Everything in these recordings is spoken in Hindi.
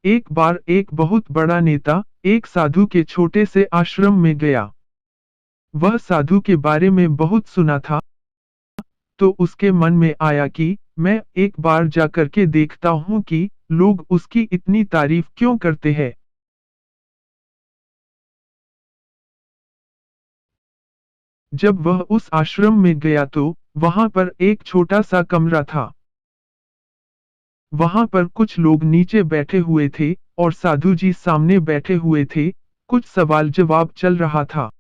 एक बार एक बहुत बड़ा नेता एक साधु के छोटे से आश्रम में गया। वह साधु के बारे में बहुत सुना था, तो उसके मन में आया कि मैं एक बार जाकर के देखता हूँ कि लोग उसकी इतनी तारीफ क्यों करते हैं। जब वह उस आश्रम में गया तो वहां पर एक छोटा सा कमरा था। वहां पर कुछ लोग नीचे बैठे हुए थे और साधु जी सामने बैठे हुए थे। कुछ सवाल जवाब चल रहा था।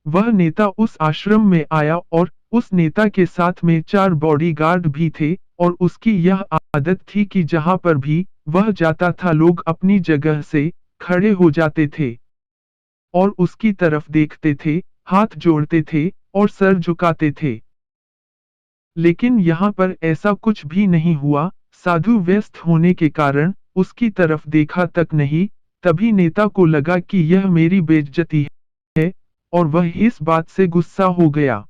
वह नेता उस आश्रम में आया और उस नेता के साथ में 4 बॉडीगार्ड भी थे और उसकी यह आदत थी कि जहां पर भी वह जाता था लोग अपनी जगह से खड़े हो जाते थे और उसकी तरफ देखते थे, हाथ जोड़ते थे और सर झुकाते थे। लेकिन यहाँ पर ऐसा कुछ भी नहीं हुआ। साधु व्यस्त होने के कारण उसकी तरफ देखा तक नहीं। तभी नेता को लगा कि यह मेरी बेइज्जती है और वह इस बात से गुस्सा हो गया।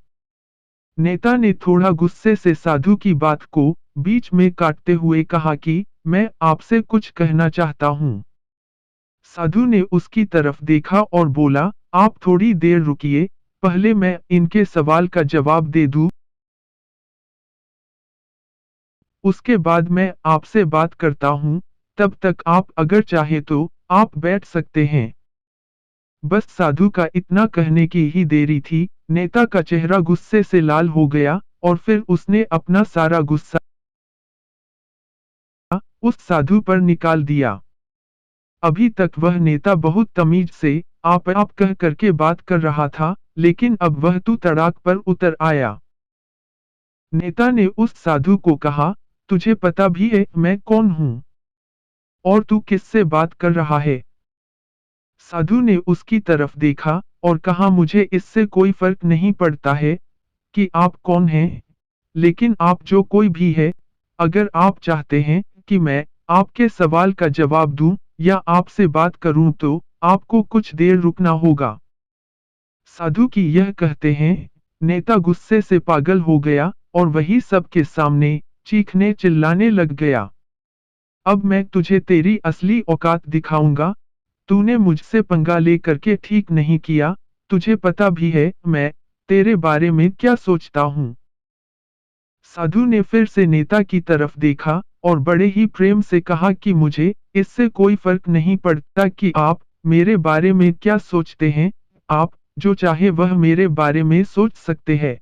नेता ने थोड़ा गुस्से से साधु की बात को बीच में काटते हुए कहा कि मैं आपसे कुछ कहना चाहता हूँ। साधु ने उसकी तरफ देखा और बोला, आप थोड़ी देर रुकिए, पहले मैं इनके सवाल का जवाब दे दूं। उसके बाद मैं आपसे बात करता हूँ। तब तक आप अगर चाहे तो आप बैठ सकते हैं। बस साधु का इतना कहने की ही देरी थी। नेता का चेहरा गुस्से से लाल हो गया और फिर उसने अपना सारा गुस्सा उस साधु पर निकाल दिया। अभी तक वह नेता बहुत तमीज से आप कह करके बात कर रहा था, लेकिन अब वह तू तड़ाक पर उतर आया। नेता ने उस साधु को कहा, तुझे पता भी है मैं कौन हूँ और तू किससे बात कर रहा है? साधु ने उसकी तरफ देखा और कहा, मुझे इससे कोई फर्क नहीं पड़ता है कि आप कौन हैं, लेकिन आप जो कोई भी है, अगर आप चाहते हैं कि मैं आपके सवाल का जवाब दूं या आपसे बात करूं तो आपको कुछ देर रुकना होगा। साधु की यह कहते हैं, नेता गुस्से से पागल हो गया और वही सबके सामने चीखने चिल्लाने लग गया। अब मैं तुझे तेरी असली औकात दिखाऊंगा। तूने मुझसे पंगा ले करके ठीक नहीं किया। तुझे पता भी है मैं तेरे बारे में क्या सोचता हूँ। साधु ने फिर से नेता की तरफ देखा और बड़े ही प्रेम से कहा कि मुझे इससे कोई फर्क नहीं पड़ता कि आप मेरे बारे में क्या सोचते हैं। आप जो चाहे वह मेरे बारे में सोच सकते हैं।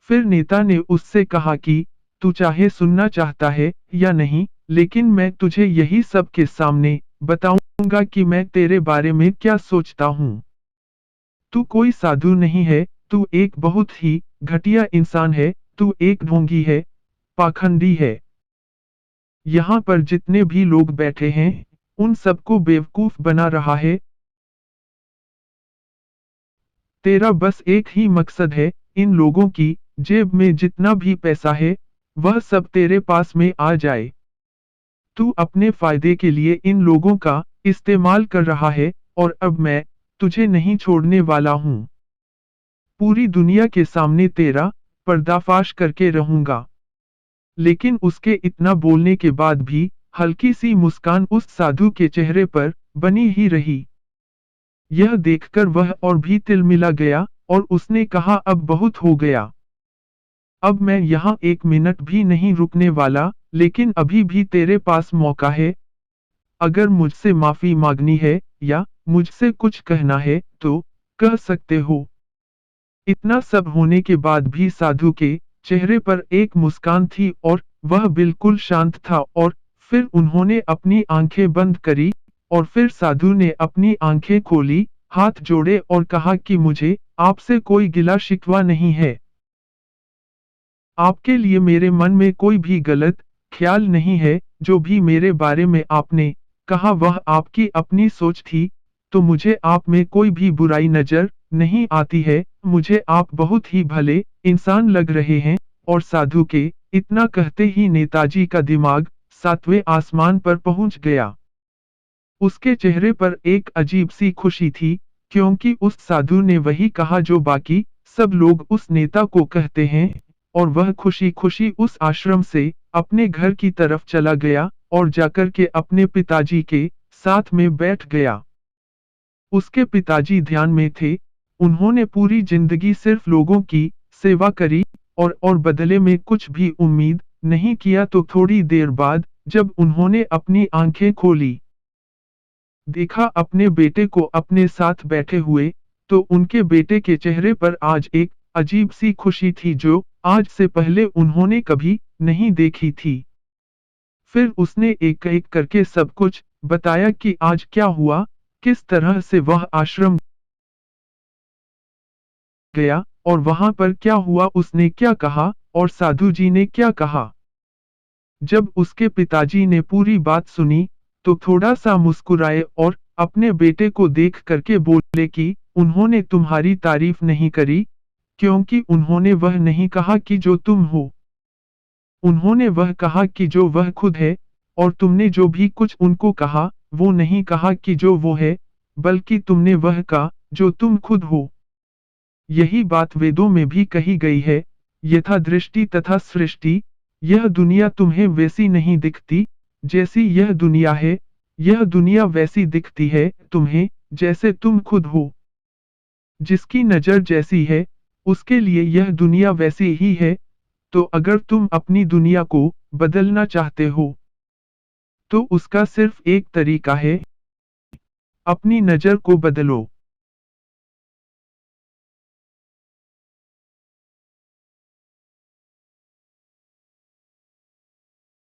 फिर नेता ने उससे कहा कि तू चाहे सुनना चाहता है या नहीं, लेकिन मैं तुझे यही सब के सामने बताऊंगा कि मैं तेरे बारे में क्या सोचता हूँ। तू कोई साधु नहीं है, तू एक बहुत ही घटिया इंसान है, तू एक ढोंगी है, पाखंडी है। यहाँ पर जितने भी लोग बैठे हैं, उन सबको बेवकूफ बना रहा है। तेरा बस एक ही मकसद है, इन लोगों की जेब में जितना भी पैसा है, वह सब तेरे पास में आ जाए। तू अपने फायदे के लिए इन लोगों का इस्तेमाल कर रहा है और अब मैं तुझे नहीं छोड़ने वाला हूँ। पूरी दुनिया के सामने तेरा पर्दाफाश करके रहूंगा। लेकिन उसके इतना बोलने के बाद भी हल्की सी मुस्कान उस साधु के चेहरे पर बनी ही रही। यह देखकर वह और भी तिलमिला गया और उसने कहा, अब बहुत हो गया। अब मैं यहाँ 1 मिनट भी नहीं रुकने वाला, लेकिन अभी भी तेरे पास मौका है। अगर मुझसे माफी मांगनी है या मुझसे कुछ कहना है तो कह सकते हो। इतना सब होने के बाद भी साधु के चेहरे पर एक मुस्कान थी और वह बिल्कुल शांत था। और फिर उन्होंने अपनी आंखें बंद करी और फिर साधु ने अपनी आंखें खोली, हाथ जोड़े और कहा कि मुझे आपसे कोई गिला शिकवा नहीं है। आपके लिए मेरे मन में कोई भी गलत ख्याल नहीं है। जो भी मेरे बारे में आपने कहा वह आपकी अपनी सोच थी, तो मुझे आप में कोई भी बुराई नजर नहीं आती है। मुझे आप बहुत ही भले इंसान लग रहे हैं। और साधु के इतना कहते ही नेताजी का दिमाग 7वें आसमान पर पहुंच गया। उसके चेहरे पर एक अजीब सी खुशी थी, क्योंकि उस साधु ने वही कहा जो बाकी सब लोग उस नेता को कहते हैं। और वह खुशी खुशी उस आश्रम से अपने घर की तरफ चला गया। और जाकर के अपने पिताजी के साथ में बैठ गया। उसके पिताजी ध्यान में थे, उन्होंने पूरी जिंदगी सिर्फ लोगों की सेवा करी और बदले में कुछ भी उम्मीद नहीं किया। तो थोड़ी देर बाद जब उन्होंने अपनी आंखें खोली, देखा अपने बेटे को अपने साथ बैठे हुए, तो उनके बेटे के चेहरे पर आज एक अजीब सी खुशी थी जो आज से पहले उन्होंने कभी नहीं देखी थी। फिर उसने एक एक करके सब कुछ बताया कि आज क्या हुआ, किस तरह से वह आश्रम गया और वहां पर क्या हुआ, उसने क्या कहा और साधु जी ने क्या कहा। जब उसके पिताजी ने पूरी बात सुनी, तो थोड़ा सा मुस्कुराए और अपने बेटे को देख करके बोले कि उन्होंने तुम्हारी तारीफ नहीं करी, क्योंकि उन्होंने वह नहीं कहा कि जो तुम हो। उन्होंने वह कहा कि जो वह खुद है, और तुमने जो भी कुछ उनको कहा, वो नहीं कहा कि जो वो है, बल्कि तुमने वह कहा जो तुम खुद हो। यही बात वेदों में भी कही गई है, यथा दृष्टि तथा सृष्टि। यह दुनिया तुम्हें वैसी नहीं दिखती जैसी यह दुनिया है, यह दुनिया वैसी दिखती है तुम्हें जैसे तुम खुद हो। जिसकी नजर जैसी है, उसके लिए यह दुनिया वैसी ही है। तो अगर तुम अपनी दुनिया को बदलना चाहते हो, तो उसका सिर्फ एक तरीका है, अपनी नजर को बदलो।